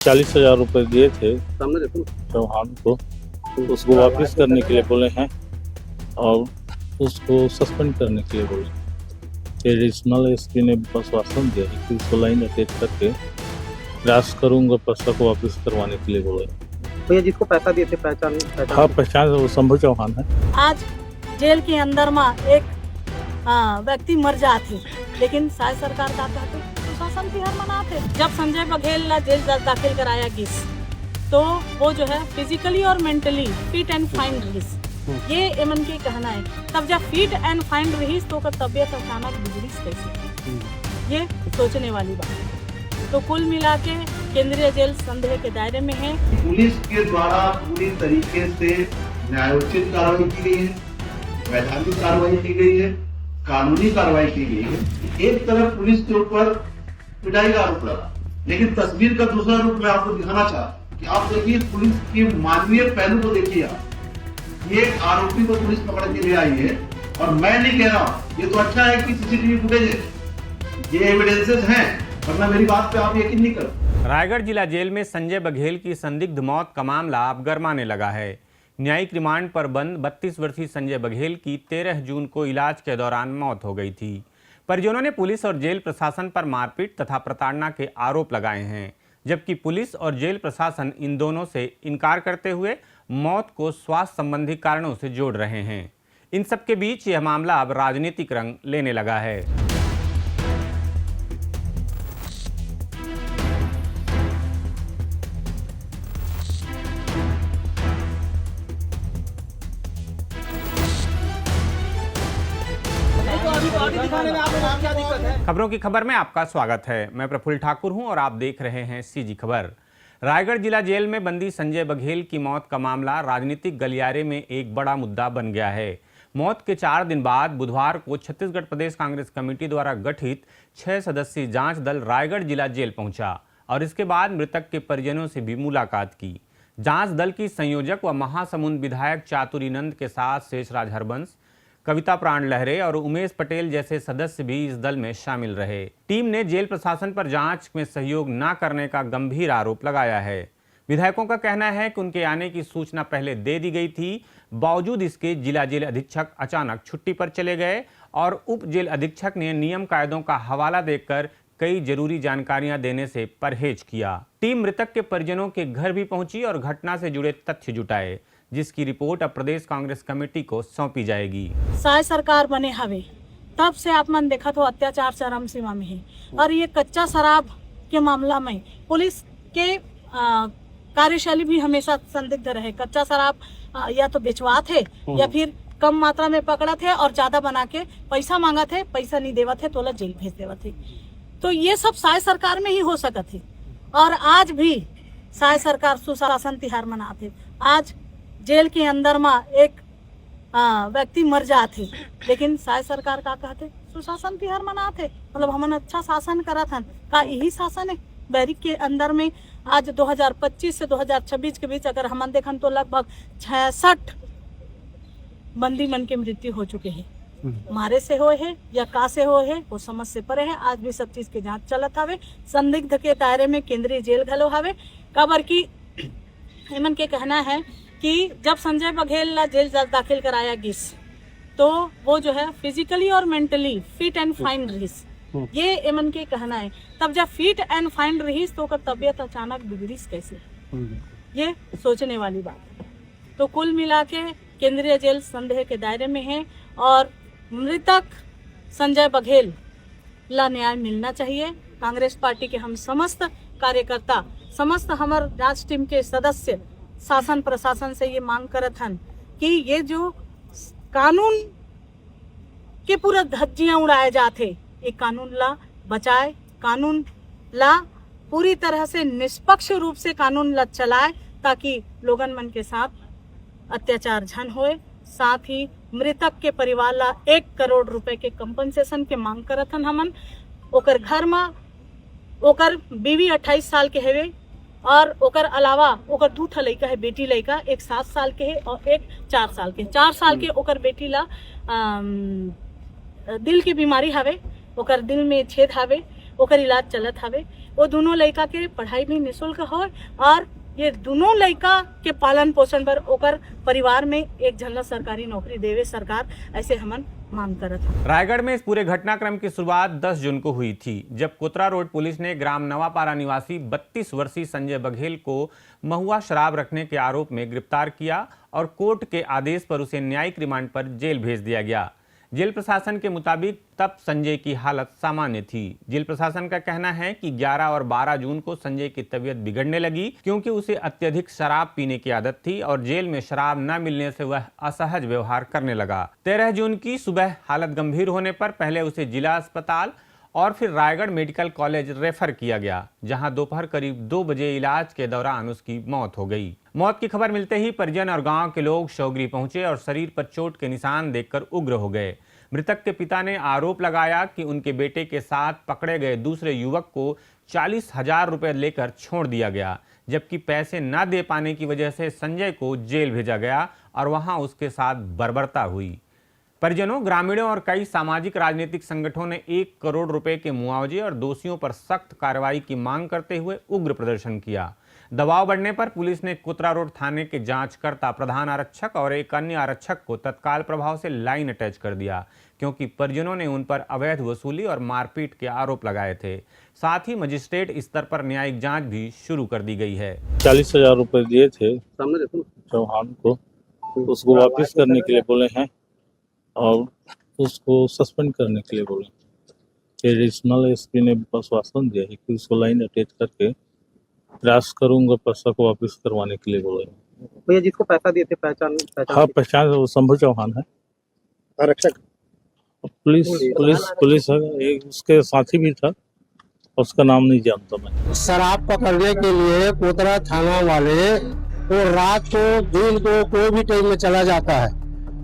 40,000 रुपए दिए थे चौहान को, उसको वापस करने के लिए बोले हैं और उसको सस्पेंड करने के लिए बोले। एडिशनल एसपी ने आश्वासन दिया है कि उसको लाइन अटैच करके प्रयास करूंगा पर्चा को वापस करवाने के लिए बोले। भैया जिसको पैसा दिए थे पहचान हाँ, पहचान वो शंभू चौहान है। आज जेल के अंदर में एक व्यक्ति मर जाते, लेकिन शायद सरकार का कहते प्रशासन तिहार मनाते। जब संजय बघेल ला जेल दाखिल कराया गिस, तो वो जो है फिजिकली और मेंटली फिट एंड फाइन रहीस, ये एमन के कहना है। तब जब फिट एंड फाइन रहीस तो ओकर तबियत अचानक बिगड़ीस कैसे, ये सोचने वाली बात है। तो कुल मिला के केंद्रीय जेल संदेह के दायरे में है। पुलिस के द्वारा पूरी तरीके से न्यायोचित कार्रवाई की गई है, वैधानिक कार्रवाई की गई है, कानूनी कार्रवाई की गई है। एक तरफ पुलिस के ऊपर पिटाई का आरोप लगा, लेकिन तस्वीर का दूसरा रूप मैं आपको दिखाना चाहता कि आप देखिए पुलिस के मानवीय पहलू को देखिए। आप ये आरोपी को पुलिस पकड़ के ले आई है, और मैं नहीं कह रहा ये तो अच्छा है कि सीसीटीवी फुटेज है, ये एविडेंसेस हैं, वरना मेरी बात पे आप यकीन नहीं कर। रायगढ़ जिला जेल में संजय बघेल की संदिग्ध मौत का मामला अब गरमाने लगा है। न्यायिक रिमांड पर बंद 32 वर्षीय संजय बघेल की 13 जून को इलाज के दौरान मौत हो गई थी। परिजनों ने पुलिस और जेल प्रशासन पर मारपीट तथा प्रताड़ना के आरोप लगाए हैं, जबकि पुलिस और जेल प्रशासन इन दोनों से इनकार करते हुए मौत को स्वास्थ्य संबंधी कारणों से जोड़ रहे हैं। इन सबके बीच यह मामला अब राजनीतिक रंग लेने लगा है। खबरों की खबर में आपका स्वागत है। मैं प्रफुल्ल ठाकुर हूं और आप देख रहे हैं सीजी खबर। रायगढ़ जिला जेल में बंदी संजय बघेल की मौत का मामला राजनीतिक गलियारे में एक बड़ा मुद्दा बन गया है। मौत के 4 दिन बाद बुधवार को छत्तीसगढ़ प्रदेश कांग्रेस कमेटी द्वारा गठित 6 सदस्यीय जांच दल रायगढ़ जिला जेल पहुंचा और इसके बाद मृतक के परिजनों से भी मुलाकात की। जांच दल की संयोजक व महासमुंद विधायक चातुरी नंद के साथ शेषराज हरबंस, कविता प्राण लहरे और उमेश पटेल जैसे सदस्य भी इस दल में शामिल रहे। टीम ने जेल प्रशासन पर जांच में सहयोग न करने का गंभीर आरोप लगाया है। विधायकों का कहना है कि उनके आने की सूचना पहले दे दी गई थी, बावजूद इसके जिला जेल अधीक्षक अचानक छुट्टी पर चले गए और उप जेल अधीक्षक ने नियम कायदों का हवाला देकर कई जरूरी जानकारियां देने से परहेज किया। टीम मृतक के परिजनों के घर भी पहुंची और घटना से जुड़े तथ्य जुटाए, जिसकी रिपोर्ट अब प्रदेश कांग्रेस कमेटी को सौंपी जाएगी। शायद सरकार बने हवे तब से आप मन देखा तो अत्याचार चरम सीमा में है, और ये कच्चा शराब के मामला में पुलिस के कार्यशैली भी हमेशा संदिग्ध रहे। कच्चा शराब या तो बेचवा थे या फिर कम मात्रा में पकड़ा थे और ज्यादा बना के पैसा मांगा थे, पैसा नहीं देवा थे तो जेल भेज देवा थे। तो ये सब शायद सरकार में ही हो सकत थी, और आज भी शायद सरकार सुशासन तिहार मनाते। आज जेल के अंदर में एक व्यक्ति मर जाते, लेकिन शायद सरकार का कहते सुशासन तिहार मनाते, मतलब हमन अच्छा शासन करा था का यही शासन है। बैरिक के अंदर में आज 2025 से 2026 के बीच अगर हमन देखन तो लगभग 66 बंदी मन के मृत्यु हो चुके हैं। मारे से होए है या का से होए है वो समझ से परे है। आज भी सब चीज के जांच चलत हवे। संदिग्ध के दायरे में केंद्रीय जेल घलो हवे। काबर की एमन के कहना है कि जब संजय बघेल ला जेल दाखिल कराया गिस, तो वो जो है फिजिकली और मेंटली फिट एंड फाइन रहीस, ये एमन के कहना है। तब जब फिट एंड फाइन रहीस तो ओकर तबियत अचानक बिगड़ीस कैसे, ये सोचने वाली बात है। तो कुल मिला के केंद्रीय जेल संदेह के दायरे में है और मृतक संजय बघेल ला न्याय मिलना चाहिए। कांग्रेस पार्टी के हम समस्त कार्यकर्ता, समस्त हमार जांच टीम के सदस्य शासन प्रशासन से ये मांग करत हन कि ये जो कानून के पूरा धज्जियां उड़ाए जाते, ये कानून ला बचाए, कानून ला पूरी तरह से निष्पक्ष रूप से कानून ला चलाए, ताकि लोगन मन के साथ अत्याचार झन होए। साथ ही मृतक के परिवार ला 1 करोड़ रुपए के कंपनसेशन के मांग करत हन हमन। ओकर घर में ओकर बीवी 28 साल के हेवे और ओकर अलावा ओकर 2 ठा लड़का है, बेटी लड़का, एक 7 साल के है और एक 4 साल के। 4 साल के ओकर बेटी ला दिल की बीमारी हवे, ओकर दिल में छेद हवे, ओकर इलाज चलत हवे। वो दोनों लड़का के पढ़ाई भी निःशुल्क हो और ये दोनों लड़का के पालन पोषण पर ओकर परिवार में एक झलक सरकारी नौकरी देवे सरकार, ऐसे हमन मांग करत हैं। रायगढ़ में इस पूरे घटनाक्रम की शुरुआत 10 जून को हुई थी, जब कोतरा रोड पुलिस ने ग्राम नवापारा निवासी 32 वर्षीय संजय बघेल को महुआ शराब रखने के आरोप में गिरफ्तार किया और कोर्ट के आदेश पर उसे न्यायिक रिमांड पर जेल भेज दिया गया। जेल प्रशासन के मुताबिक तब संजय की हालत सामान्य थी। जेल प्रशासन का कहना है कि 11 और 12 जून को संजय की तबीयत बिगड़ने लगी क्योंकि उसे अत्यधिक शराब पीने की आदत थी और जेल में शराब न मिलने से वह असहज व्यवहार करने लगा। 13 जून की सुबह हालत गंभीर होने पर पहले उसे जिला अस्पताल और फिर रायगढ़ मेडिकल कॉलेज रेफर किया गया, जहां दोपहर करीब 2 बजे इलाज के दौरान उसकी मौत हो गई। मौत की खबर मिलते ही परिजन और गांव के लोग शवगृह पहुंचे और शरीर पर चोट के निशान देखकर उग्र हो गए। मृतक के पिता ने आरोप लगाया कि उनके बेटे के साथ पकड़े गए दूसरे युवक को 40,000 रुपए लेकर छोड़ दिया गया, जबकि पैसे न दे पाने की वजह से संजय को जेल भेजा गया और वहां उसके साथ बर्बरता हुई। परिजनों, ग्रामीणों और कई सामाजिक राजनीतिक संगठनों ने 1 करोड़ रुपए के मुआवजे और दोषियों पर सख्त कार्रवाई की मांग करते हुए उग्र प्रदर्शन किया। दबाव बढ़ने पर पुलिस ने कोतरा रोड थाने के जांचकर्ता, प्रधान आरक्षक और एक अन्य आरक्षक को तत्काल प्रभाव से लाइन अटैच कर दिया, क्योंकि परिजनों ने उन पर अवैध वसूली और मारपीट के आरोप लगाए थे। साथ ही मजिस्ट्रेट स्तर पर न्यायिक जांच भी शुरू कर दी गई है। 40,000 रुपए दिए थे सामने देखो चौहान को, उसको वापस करने के लिए बोले हैं और उसको सस्पेंड करने के लिए बोले। एडिशनल एसपी ने आश्वासन दिया है कि उसको लाइन अटैच करके प्रयास करूंगा पैसा को वापस करवाने के लिए बोले। भैया जिसको पैसा दिए थे पहचान हाँ, पहचान वो शंभू चौहान है, आरक्षक पुलिस है, एक उसके साथी भी था, उसका नाम नहीं जानता मैं। शराब पकड़ने के लिए कोतरा थाना वाले वो रात को दिन को कोई भी टाइम में चला जाता है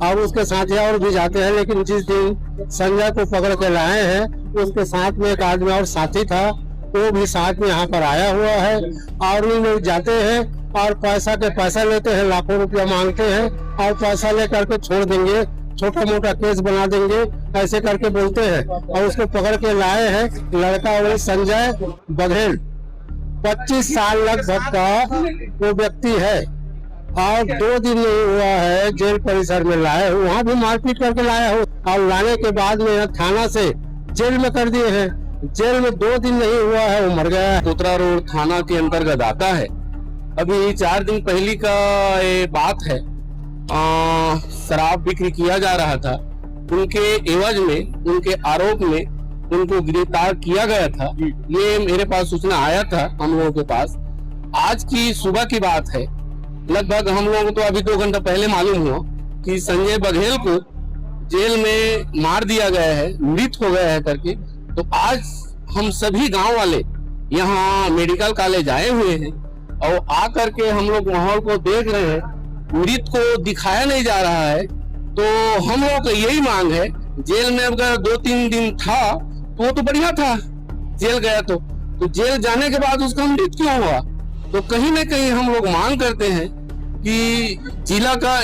और उसके साथी और भी जाते हैं, लेकिन जिस दिन संजय को पकड़ के लाए हैं उसके साथ में एक आदमी और साथी था, वो भी साथ में यहाँ पर आया हुआ है और उन लोग जाते हैं और पैसा लेते हैं, लाखों रुपया मांगते हैं और पैसा लेकर के छोड़ देंगे, छोटा मोटा केस बना देंगे, ऐसे करके बोलते हैं। और उसको पकड़ के लाए हैं, लड़का वही संजय बघेल 25 साल लगभग का वो व्यक्ति है और 2 दिन नहीं हुआ है जेल परिसर में लाए, वहाँ भी मारपीट करके लाया हो और लाने के बाद में थाना से जेल में कर दिए हैं। जेल में 2 दिन नहीं हुआ है, वो मर गया है। कोतरा रोड थाना के अंतर्गत आता है। अभी 4 दिन पहले का ये बात है, शराब बिक्री किया जा रहा था, उनके एवज में, उनके आरोप में उनको गिरफ्तार किया गया था। ये मेरे पास सूचना आया था हम लोगों के पास। आज की सुबह की बात है, लगभग हम लोगों को तो अभी 2 घंटा पहले मालूम हुआ कि संजय बघेल को जेल में मार दिया गया है, मृत हो गया है करके। तो आज हम सभी गांव वाले यहाँ मेडिकल कॉलेज आए हुए हैं और आकर के हम लोग माहौल को देख रहे हैं। मृत को दिखाया नहीं जा रहा है, तो हम लोगों का यही मांग है, जेल में अगर 2-3 दिन था तो वो तो बढ़िया था, जेल गया तो जेल जाने के बाद उसका मृत क्यों हुआ? तो कहीं ना कहीं हम लोग मांग करते हैं कि जिला का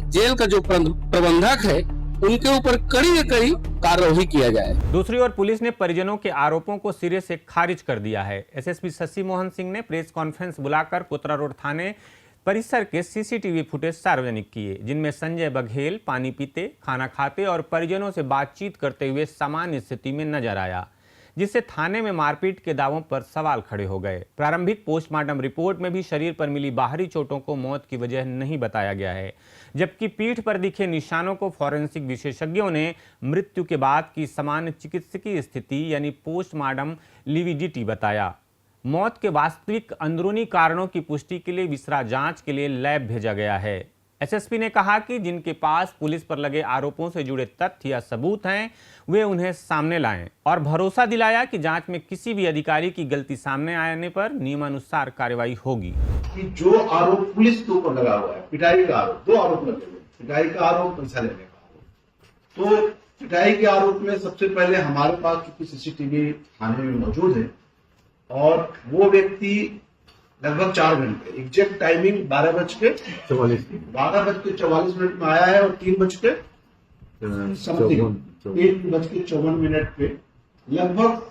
जेल का जो प्रबंधक है उनके ऊपर कड़ी न कड़ी कार्रवाई किया जाए। दूसरी ओर पुलिस ने परिजनों के आरोपों को सिरे से खारिज कर दिया है। एसएसपी शशि मोहन सिंह ने प्रेस कॉन्फ्रेंस बुलाकर कोतरा रोड थाने परिसर के सीसीटीवी फुटेज सार्वजनिक किए, जिनमें संजय बघेल पानी पीते, खाना खाते और परिजनों से बातचीत करते हुए सामान्य स्थिति में नजर आया, जिससे थाने में मारपीट के दावों पर सवाल खड़े हो गए। प्रारंभिक पोस्टमार्टम रिपोर्ट में भी शरीर पर मिली बाहरी चोटों को मौत की वजह नहीं बताया गया है, जबकि पीठ पर दिखे निशानों को फॉरेंसिक विशेषज्ञों ने मृत्यु के बाद की सामान्य चिकित्सकीय स्थिति यानी पोस्टमार्टम लिविडिटी बताया। मौत के वास्तविक अंदरूनी कारणों की पुष्टि के लिए विसरा जांच के लिए लैब भेजा गया है। एसएसपी ने कहा कि जिनके पास पुलिस पर लगे आरोपों से जुड़े तथ्य या सबूत हैं, वे उन्हें सामने लाएं और भरोसा दिलाया कि जांच में किसी भी अधिकारी की गलती सामने आने पर नियमानुसार कार्रवाई होगी। कि जो आरोप पुलिस के ऊपर लगा हुआ है, पिटाई का आरोप, 2 आरोप लगे हुए, पिटाई का आरोप, पैसा लेने का आरोप। तो पिटाई के आरोप में सबसे पहले हमारे पास चूंकि सीसीटीवी थाने में मौजूद है और वो व्यक्ति लगभग 4 घंटे, एग्जैक्ट टाइमिंग 12:44 में आया है और 3:54 पे लगभग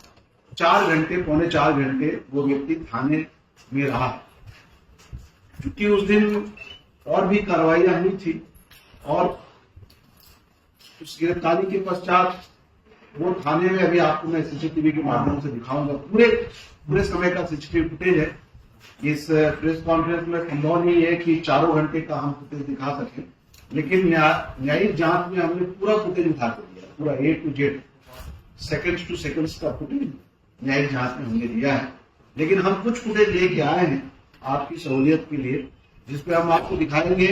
पौने 4 घंटे वो व्यक्ति थाने में रहा, क्योंकि उस दिन और भी कार्रवाइयां हुई थी और उस गिरफ्तारी के पश्चात वो थाने में, अभी आपको मैं सीसीटीवी के माध्यम से दिखाऊंगा, पूरे समय का सीसीटीवी फुटेज है। इस प्रेस कॉन्फ्रेंस में संभव नहीं है कि 4 घंटे का हम फुटेज दिखा सकें, लेकिन न्यायिक जांच में हमने पूरा फुटेज उठा कर दिया, पूरा A to Z, seconds two seconds का फुटेज न्यायिक जांच में हमने दिया है। लेकिन हम कुछ फुटेज लेके आए हैं आपकी सहूलियत के लिए, जिसपे हम आपको दिखाएंगे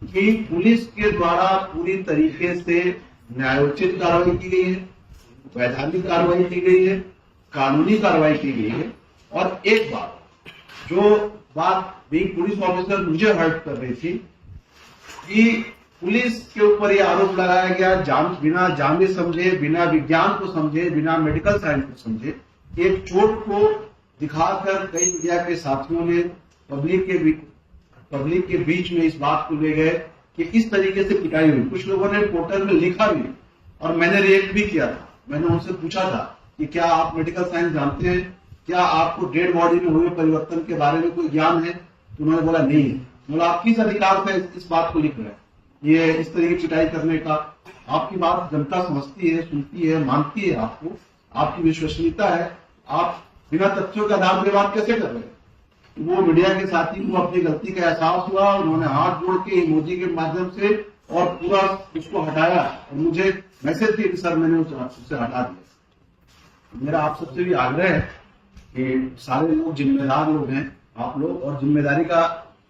कि पुलिस के द्वारा पूरी तरीके से न्यायोचित कार्रवाई की गई है, वैधानिक कार्रवाई की गई है, कानूनी कार्रवाई की गई है। और एक बात, जो बात भी पुलिस ऑफिसर मुझे हर्ट कर रही थी कि पुलिस के ऊपर ये आरोप लगाया गया, बिना जाने समझे, बिना विज्ञान को समझे, बिना मेडिकल साइंस को समझे, एक चोट को दिखाकर कई मीडिया के साथियों ने पब्लिक के बीच में इस बात को ले गए कि इस तरीके से पिटाई हुई। कुछ लोगों ने पोर्टल में लिखा भी और मैंने रिएक्ट भी किया था। मैंने उनसे पूछा था कि क्या आप मेडिकल साइंस जानते हैं, क्या आपको डेड बॉडी में हुए परिवर्तन के बारे में कोई ज्ञान है? तो उन्होंने बोला नहीं है। बोला आप किस अधिकार से इस बात को लिख रहे हैं, ये इस तरीके की पिटाई करने का? आपकी बात जनता समझती है, सुनती है, मानती है, आपको आपकी विश्वसनीयता है, आप बिना तथ्यों के आधार पर बात कैसे कर रहे हैं? वो मीडिया के साथी को अपनी गलती का एहसास हुआ, उन्होंने हाथ जोड़ के इमोजी के माध्यम से और पूरा उसको हटाया और मुझे मैसेज दिया कि सर मैंने उससे हटा दिया। मेरा आप सबसे भी आग्रह है कि सारे लोग जिम्मेदार लोग हैं, आप लोग, और जिम्मेदारी का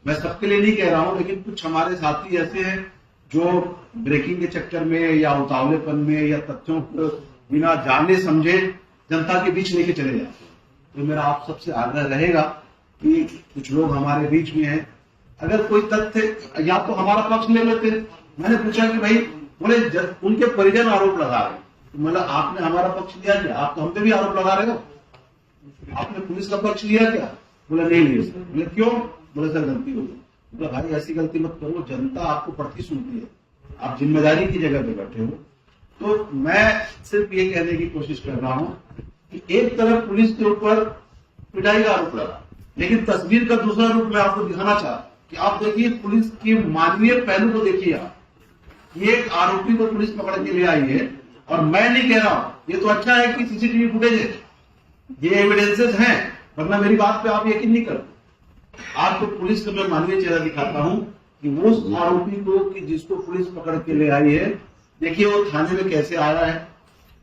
मैं सबके लिए नहीं कह रहा हूं, लेकिन कुछ हमारे साथी ऐसे हैं जो ब्रेकिंग के चक्कर में या उतावलेपन में या तथ्यों को बिना जाने समझे जनता के बीच लेके चले जाते हैं। तो मेरा आप सबसे आग्रह रहेगा कि कुछ लोग हमारे बीच में हैं, अगर कोई तथ्य या तो हमारा पक्ष ले लेते। मैंने पूछा कि भाई, बोले उनके परिजन आरोप लगा रहे, तो मतलब आपने हमारा पक्ष लिया क्या? आप तो हम पे भी आरोप लगा रहे हो, आपने पुलिस का पक्ष लिया क्या? बोला नहीं लिया सर। बोले क्यों? बोले सर गलती हो गई। बोला भाई ऐसी गलती मत करो, जनता आपको पढ़ती सुनती है, आप जिम्मेदारी की जगह पे बैठे हो। तो मैं सिर्फ ये कहने की कोशिश कर रहा हूं कि एक तरफ पुलिस के ऊपर पिटाई का आरोप लगा, लेकिन तस्वीर का दूसरा रूप मैं आपको दिखाना चाहता कि आप देखिए पुलिस की मानवीय पहलू को देखिए। आप ये एक आरोपी को पुलिस पकड़ के ले आई है, और मैं नहीं कह रहा हूं, ये तो अच्छा है कि सीसीटीवी फुटेज है, ये एविडेंसेस हैं, वरना मेरी बात पे आप यकीन नहीं करते। आपको पुलिस का मैं मानवीय चेहरा दिखाता हूं कि वो आरोपी को, कि जिसको पुलिस पकड़ के ले आई है, देखिए वो थाने में कैसे आया है,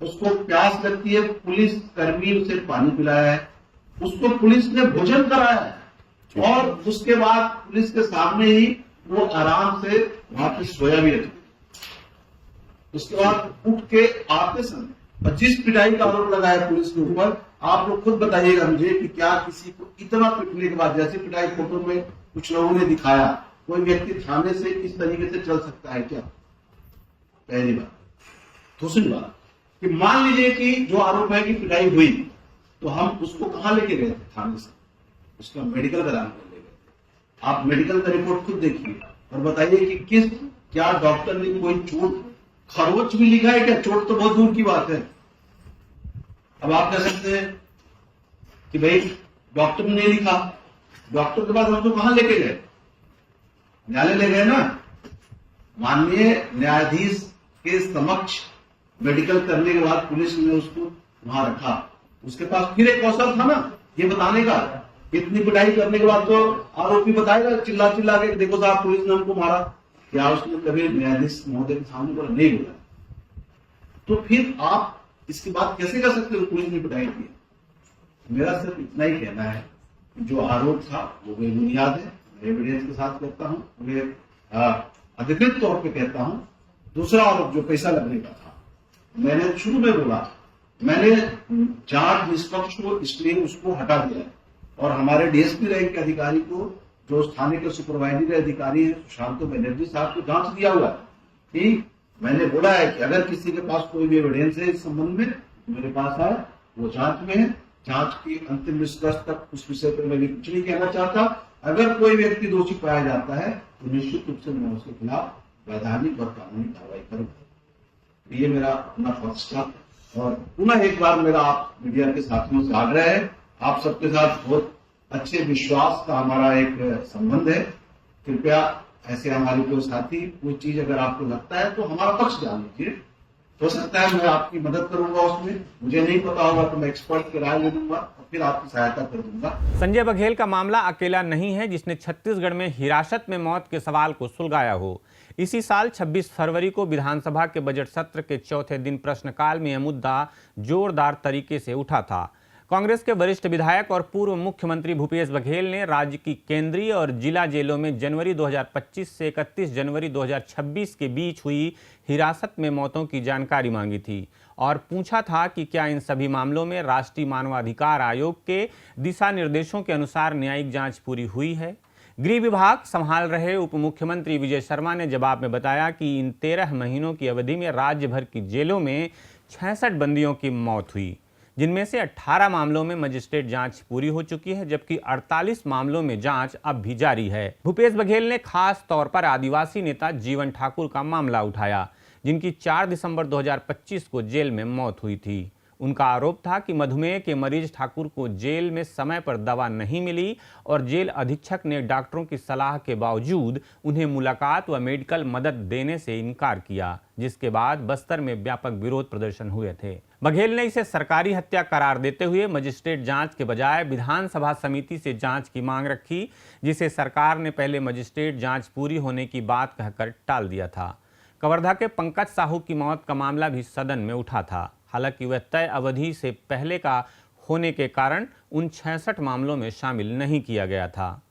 उसको प्यास लगती है, पुलिस कर्मी उसे पानी पिलाया है, उसको पुलिस ने भोजन कराया है, और उसके बाद पुलिस के सामने ही वो आराम से वहां पे सोया भी है। उसके बाद उठ के आते समय, और जिस पिटाई का आरोप लगाया पुलिस के ऊपर, आप लोग खुद बताइएगा मुझे कि क्या किसी को इतना पिटने के बाद, जैसे पिटाई फोटो में कुछ लोगों ने दिखाया, कोई व्यक्ति थाने से इस तरीके से चल सकता है क्या? पहली बात। दूसरी बात कि मान लीजिए कि जो आरोप है कि पिटाई हुई, तो हम उसको कहां लेके गए थे? थाने से उसका मेडिकल कराने ले गए थे। आप मेडिकल का रिपोर्ट खुद देखिए और बताइए कि क्या डॉक्टर ने कोई चोट, खरोच भी लिखा है क्या? चोट तो बहुत दूर की बात है। अब आप कह सकते हैं कि भाई डॉक्टर ने नहीं लिखा, डॉक्टर के बाद हम तो कहां लेके गए? न्यायालय ले गए ना। माननीय न्यायाधीश के समक्ष मेडिकल करने के बाद पुलिस ने उसको वहां रखा। उसके पास फिर एक अवसर था ना ये बताने का। इतनी पिटाई करने के बाद तो आरोपी बताएगा चिल्ला चिल्ला के, देखो साहब पुलिस ने हमको मारा। क्या उसने कभी न्यायाधीश महोदय के सामने बोला? नहीं बोला। तो फिर आप इसकी बात कैसे कर सकते हो पुलिस ने पिटाई की? मेरा सिर्फ इतना ही कहना है, जो आरोप था वो बेबुनियाद है, एविडेंस के साथ कहता हूं, मैं अधिकृत तौर पे कहता हूं। दूसरा आरोप जो पैसा लगने का था, मैंने शुरू में बोला, मैंने जांच निष्पक्ष को इसलिए उसको हटा दिया, और हमारे डीएसपी रैंक के अधिकारी को, जो थाने के सुपरवाइजरी अधिकारी है सुशांत बनर्जी साहब को जांच दिया हुआ है कि मैंने बोला है कि अगर किसी के पास कोई भी एविडेंस है इस संबंध में, मेरे पास है, वो जांच में है। जांच की अंतिम निष्कर्ष तक उस विषय पर मैं भी कुछ नहीं कहना चाहता। अगर कोई व्यक्ति दोषी पाया जाता है तो निश्चित रूप से मैं उसके खिलाफ वैधानिक और कानूनी कार्रवाई करूंगा। ये मेरा अपना पक्ष था। और पुनः एक बार मेरा आप मीडिया के साथियों से आग्रह है, आप सबके साथ बहुत अच्छे विश्वास का हमारा एक संबंध है। कृपया ऐसे हमारे कोई साथी कोई चीज अगर आपको लगता है तो हमारा पक्ष जान लीजिए। हो सकता है मैं आपकी मदद करूंगा उसमें, मुझे नहीं पता होगा तो मैं एक्सपर्ट की राय ले लूंगा और फिर आपकी सहायता कर दूंगा। संजय बघेल का मामला अकेला नहीं है जिसने छत्तीसगढ़ में हिरासत में मौत के सवाल को सुलझाया हो। इसी साल 26 फरवरी को विधानसभा के बजट सत्र के चौथे दिन प्रश्नकाल में यह मुद्दा जोरदार तरीके से उठा था। कांग्रेस के वरिष्ठ विधायक और पूर्व मुख्यमंत्री भूपेश बघेल ने राज्य की केंद्रीय और जिला जेलों में जनवरी 2025 से 31 जनवरी 2026 के बीच हुई हिरासत में मौतों की जानकारी मांगी थी और पूछा था कि क्या इन सभी मामलों में राष्ट्रीय मानवाधिकार आयोग के दिशा निर्देशों के अनुसार न्यायिक जांच पूरी हुई है। गृह विभाग संभाल रहे उप मुख्यमंत्री विजय शर्मा ने जवाब में बताया कि इन 13 महीनों की अवधि में राज्य भर की जेलों में 66 बंदियों की मौत हुई, जिनमें से 18 मामलों में मजिस्ट्रेट जांच पूरी हो चुकी है, जबकि 48 मामलों में जांच अब भी जारी है। भूपेश बघेल ने खास तौर पर आदिवासी नेता जीवन ठाकुर का मामला उठाया, जिनकी 4 दिसंबर 2025 को जेल में मौत हुई थी। उनका आरोप था कि मधुमेह के मरीज ठाकुर को जेल में समय पर दवा नहीं मिली और जेल अधीक्षक ने डॉक्टरों की सलाह के बावजूद उन्हें मुलाकात व मेडिकल मदद देने से इनकार किया, जिसके बाद बस्तर में व्यापक विरोध प्रदर्शन हुए थे। बघेल ने इसे सरकारी हत्या करार देते हुए मजिस्ट्रेट जांच के बजाय विधानसभा समिति से जांच की मांग रखी, जिसे सरकार ने पहले मजिस्ट्रेट जांच पूरी होने की बात कहकर टाल दिया था। कवर्धा के पंकज साहू की मौत का मामला भी सदन में उठा था। हालांकि वह तय अवधि से पहले का होने के कारण उन 66 मामलों में शामिल नहीं किया गया था।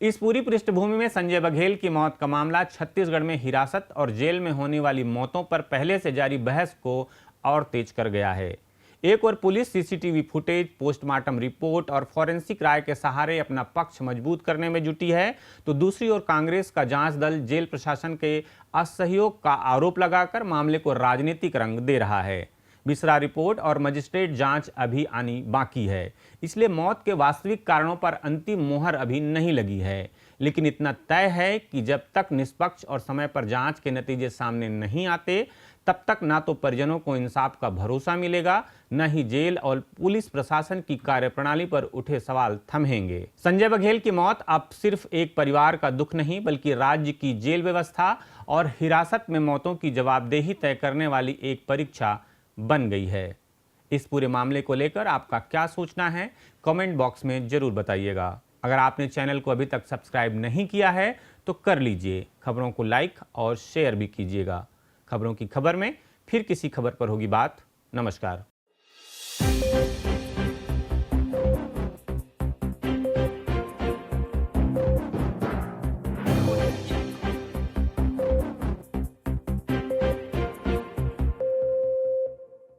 इस पूरी पृष्ठभूमि में संजय बघेल की मौत का मामला छत्तीसगढ़ में हिरासत और जेल में होने वाली मौतों पर पहले से जारी बहस को और तेज कर गया है। एक और police CCTV footage, postmortem report और फॉरेंसिक राय के सहारे अपना पक्ष मजबूत करने में जुटी है, तो दूसरी ओर कांग्रेस का जांच दल जेल प्रशासन के असहयोग का आरोप लगाकर मामले को राजनीतिक रंग दे रहा है। बिसरा रिपोर्ट और मजिस्ट्रेट जांच अभी आनी बाकी है, इसलिए मौत के वास्तविक कारणों पर अंतिम मोहर अभी नहीं लगी है। लेकिन इतना तय है कि जब तक निष्पक्ष और समय पर जांच के नतीजे सामने नहीं आते, तब तक ना तो परिजनों को इंसाफ का भरोसा मिलेगा, न ही जेल और पुलिस प्रशासन की कार्यप्रणाली पर उठे सवाल थमेंगे। संजय बघेल की मौत अब सिर्फ एक परिवार का दुख नहीं, बल्कि राज्य की जेल व्यवस्था और हिरासत में मौतों की जवाबदेही तय करने वाली एक परीक्षा बन गई है। इस पूरे मामले को लेकर आपका क्या सोचना है, कमेंट बॉक्स में जरूर बताइएगा। अगर आपने चैनल को अभी तक सब्सक्राइब नहीं किया है तो कर लीजिए। खबरों को लाइक और शेयर भी कीजिएगा। खबरों की खबर में फिर किसी खबर पर होगी बात। नमस्कार।